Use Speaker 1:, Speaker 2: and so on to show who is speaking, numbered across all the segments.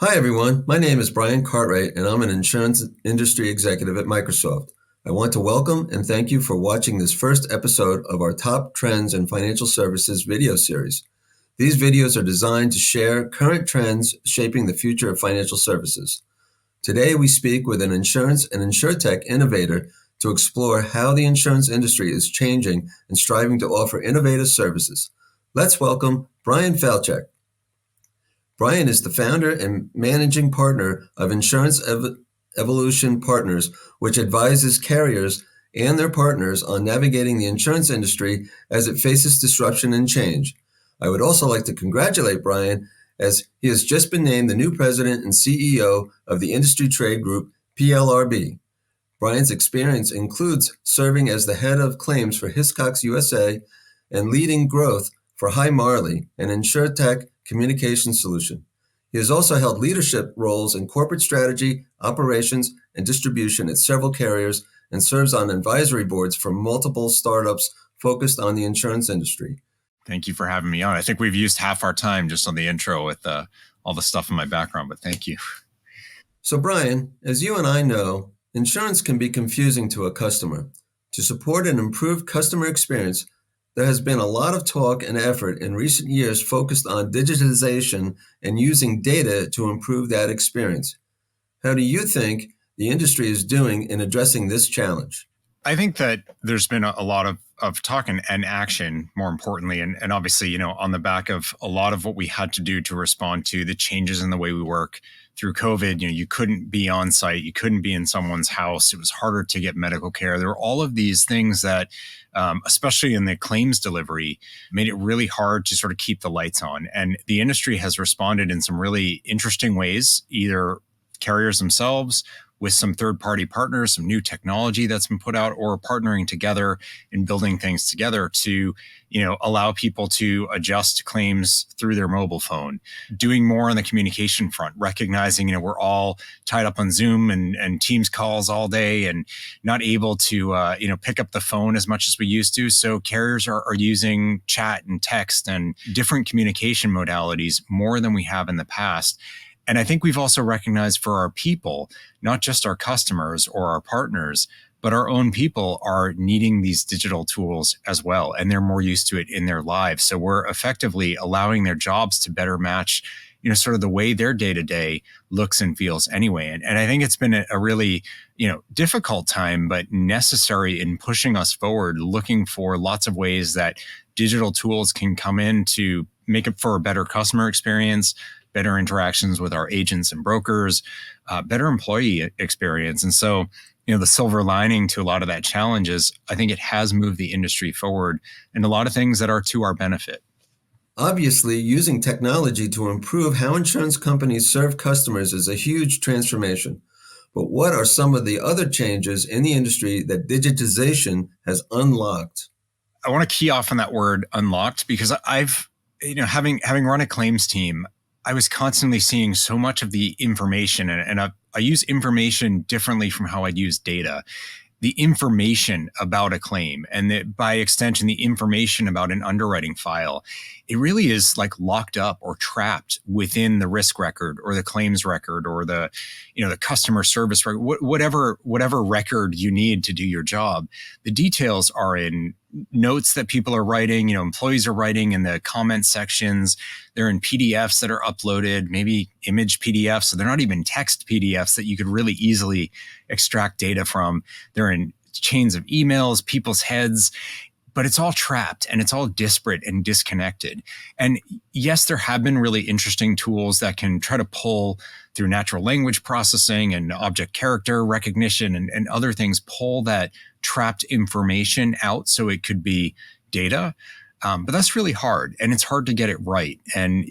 Speaker 1: Hi, everyone. My name is Bryan Cartwright, and I'm an insurance industry executive at Microsoft. I want to welcome and thank you for watching this first episode of our Top Trends in Financial Services video series. These videos are designed to share current trends shaping the future of financial services. Today, we speak with an insurance and insurtech innovator to explore how the insurance industry is changing and striving to offer innovative services. Let's welcome Bryan Falchuk. Bryan is the founder and managing partner of Insurance Evolution Partners, which advises carriers and their partners on navigating the insurance industry as it faces disruption and change. I would also like to congratulate Bryan as he has just been named the new president and CEO of the industry trade group PLRB. Bryan's experience includes serving as the head of claims for Hiscox USA and leading growth for Hi Marley, an insurtech communication solution. He has also held leadership roles in corporate strategy, operations, and distribution at several carriers and serves on advisory boards for multiple startups focused on the insurance industry.
Speaker 2: Thank you for having me on. I think we've used half our time just on the intro with all the stuff in my background, but thank you.
Speaker 1: So, Bryan, as you and I know, insurance can be confusing to a customer. To support an improved customer experience, there has been a lot of talk and effort in recent years focused on digitization and using data to improve that experience. How do you think the industry is doing in addressing this challenge?
Speaker 2: I think that there's been a lot of talk and action, more importantly, and obviously, on the back of a lot of what we had to do to respond to the changes in the way we work through COVID. You couldn't be on site, you couldn't be in someone's house. It was harder to get medical care. There were all of these things that, especially in the claims delivery, made it really hard to sort of keep the lights on. And the industry has responded in some really interesting ways, either carriers themselves, with some third-party partners, some new technology that's been put out, or partnering together and building things together to, allow people to adjust claims through their mobile phone, doing more on the communication front, recognizing, we're all tied up on Zoom and Teams calls all day and not able to, pick up the phone as much as we used to. So carriers are using chat and text and different communication modalities more than we have in the past. And I think we've also recognized for our people, not just our customers or our partners, but our own people are needing these digital tools as well. And they're more used to it in their lives. So we're effectively allowing their jobs to better match, sort of the way their day-to-day looks and feels anyway. And I think it's been a really, difficult time, but necessary in pushing us forward, looking for lots of ways that digital tools can come in to make it for a better customer experience, better interactions with our agents and brokers, better employee experience. And so, the silver lining to a lot of that challenge is I think it has moved the industry forward in a lot of things that are to our benefit.
Speaker 1: Obviously, using technology to improve how insurance companies serve customers is a huge transformation. But what are some of the other changes in the industry that digitization has unlocked?
Speaker 2: I want to key off on that word unlocked because I've, having run a claims team, I was constantly seeing so much of the information, and I use information differently from how I'd use data. The information about a claim and by extension, the information about an underwriting file, it really is like locked up or trapped within the risk record or the claims record or the customer service record, whatever record you need to do your job. The details are in notes that people are writing, employees are writing in the comment sections. They're in PDFs that are uploaded, maybe image PDFs. So they're not even text PDFs that you could really easily extract data from. They're in chains of emails, people's heads, but it's all trapped and it's all disparate and disconnected. And yes, there have been really interesting tools that can try to pull through natural language processing and object character recognition and other things, pull that trapped information out so it could be data. But that's really hard, and it's hard to get it right. And,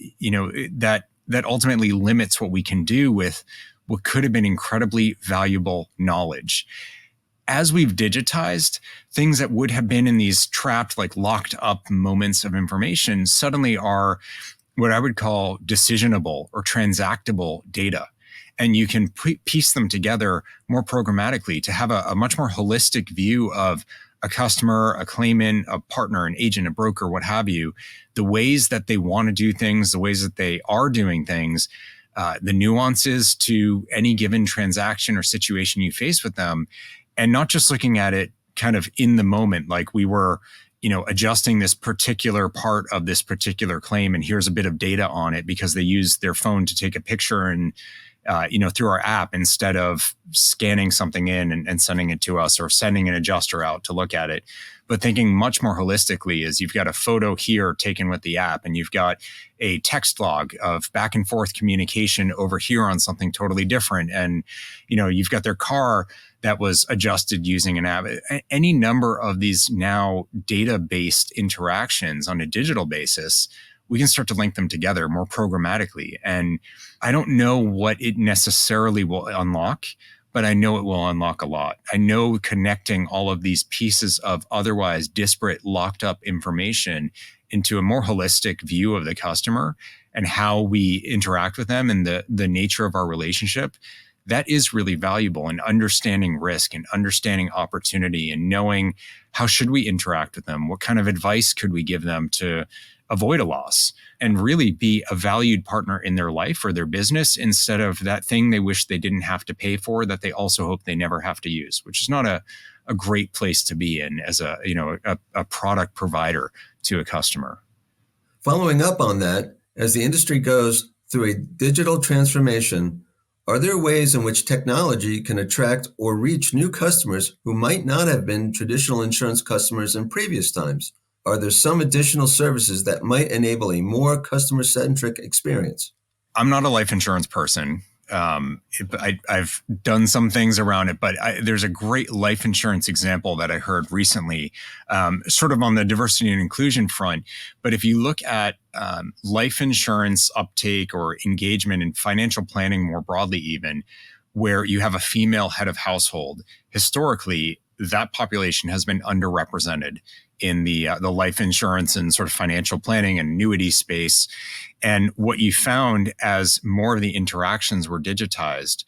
Speaker 2: that ultimately limits what we can do with what could have been incredibly valuable knowledge. As we've digitized, things that would have been in these trapped, like locked up moments of information suddenly are what I would call decisionable or transactable data. And you can piece them together more programmatically to have a much more holistic view of a customer, a claimant, a partner, an agent, a broker, what have you, the ways that they want to do things, the ways that they are doing things, the nuances to any given transaction or situation you face with them, and not just looking at it kind of in the moment, like we were, adjusting this particular part of this particular claim, and here's a bit of data on it because they use their phone to take a picture and through our app instead of scanning something in and sending it to us or sending an adjuster out to look at it. But thinking much more holistically is you've got a photo here taken with the app, and you've got a text log of back and forth communication over here on something totally different. And, you've got their car that was adjusted using an app. Any number of these now data-based interactions on a digital basis, we can start to link them together more programmatically. And I don't know what it necessarily will unlock, but I know it will unlock a lot. I know connecting all of these pieces of otherwise disparate, locked up information into a more holistic view of the customer and how we interact with them and the nature of our relationship, that is really valuable. And understanding risk and understanding opportunity and knowing how should we interact with them, what kind of advice could we give them to avoid a loss and really be a valued partner in their life or their business instead of that thing they wish they didn't have to pay for that they also hope they never have to use, which is not a great place to be in as a product provider to a customer.
Speaker 1: Following up on that, as the industry goes through a digital transformation, are there ways in which technology can attract or reach new customers who might not have been traditional insurance customers in previous times? Are there some additional services that might enable a more customer-centric experience?
Speaker 2: I'm not a life insurance person. I've done some things around it, but there's a great life insurance example that I heard recently, sort of on the diversity and inclusion front. But if you look at life insurance uptake or engagement in financial planning more broadly, even where you have a female head of household, historically, that population has been underrepresented in the life insurance and sort of financial planning and annuity space. And what you found as more of the interactions were digitized,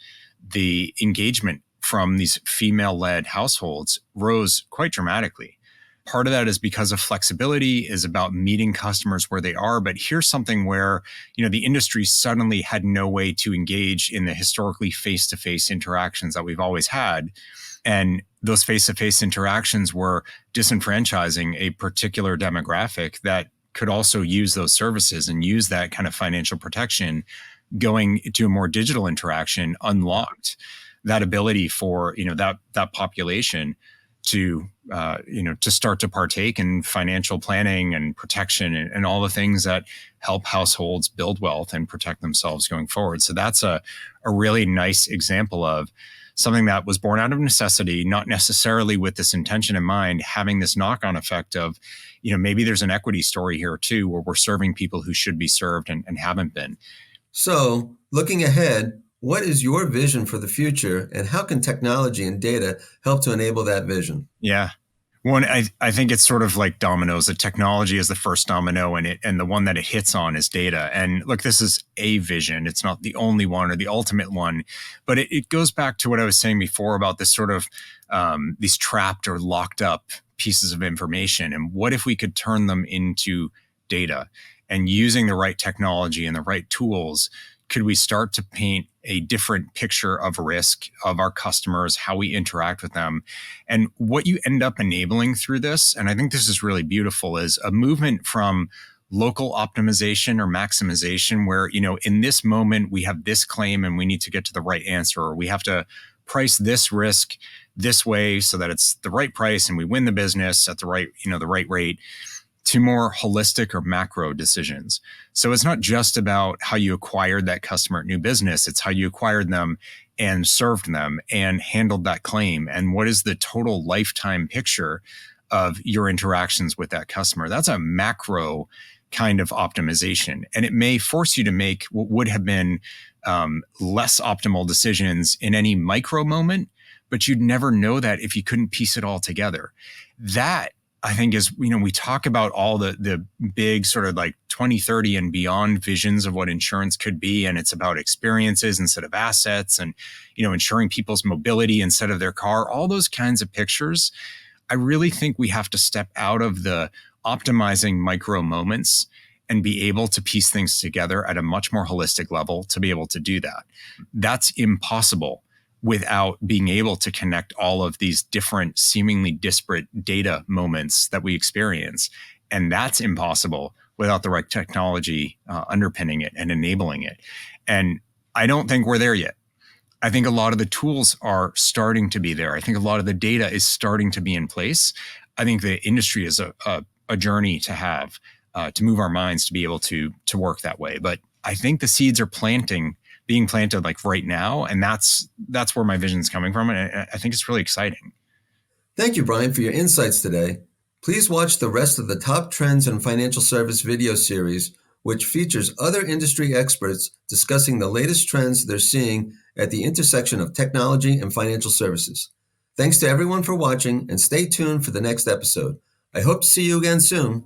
Speaker 2: the engagement from these female-led households rose quite dramatically. Part of that is because of flexibility, is about meeting customers where they are. But here's something where, the industry suddenly had no way to engage in the historically face-to-face interactions that we've always had. And those face-to-face interactions were disenfranchising a particular demographic that could also use those services and use that kind of financial protection. Going to a more digital interaction unlocked that ability for that population to start to partake in financial planning and protection and all the things that help households build wealth and protect themselves going forward. So that's a really nice example of something that was born out of necessity, not necessarily with this intention in mind, having this knock-on effect of, maybe there's an equity story here too, where we're serving people who should be served and haven't been.
Speaker 1: So, looking ahead, what is your vision for the future, and how can technology and data help to enable that vision?
Speaker 2: Yeah. One, I think it's sort of like dominoes. The technology is the first domino, and the one that it hits on is data. And look, this is a vision. It's not the only one or the ultimate one, but it goes back to what I was saying before about this sort of these trapped or locked up pieces of information. And what if we could turn them into data, and using the right technology and the right tools, could we start to paint a different picture of risk of our customers, how we interact with them? And what you end up enabling through this, and I think this is really beautiful, is a movement from local optimization or maximization where, in this moment, we have this claim and we need to get to the right answer, or we have to price this risk this way so that it's the right price and we win the business at the right rate, to more holistic or macro decisions. So it's not just about how you acquired that customer at new business, it's how you acquired them and served them and handled that claim. And what is the total lifetime picture of your interactions with that customer? That's a macro kind of optimization. And it may force you to make what would have been less optimal decisions in any micro moment, but you'd never know that if you couldn't piece it all together. That, I think, is, we talk about all the big sort of like 2030 and beyond visions of what insurance could be. And it's about experiences instead of assets, and, ensuring people's mobility instead of their car, all those kinds of pictures. I really think we have to step out of the optimizing micro moments and be able to piece things together at a much more holistic level to be able to do that. That's impossible without being able to connect all of these different seemingly disparate data moments that we experience. And that's impossible without the right technology underpinning it and enabling it. And I don't think we're there yet. I think a lot of the tools are starting to be there. I think a lot of the data is starting to be in place. I think the industry is a journey to have to move our minds to be able to work that way. But I think the seeds are being planted like right now. And that's where my vision is coming from. And I think it's really exciting.
Speaker 1: Thank you, Bryan, for your insights today. Please watch the rest of the Top Trends in Financial Service video series, which features other industry experts discussing the latest trends they're seeing at the intersection of technology and financial services. Thanks to everyone for watching, and stay tuned for the next episode. I hope to see you again soon.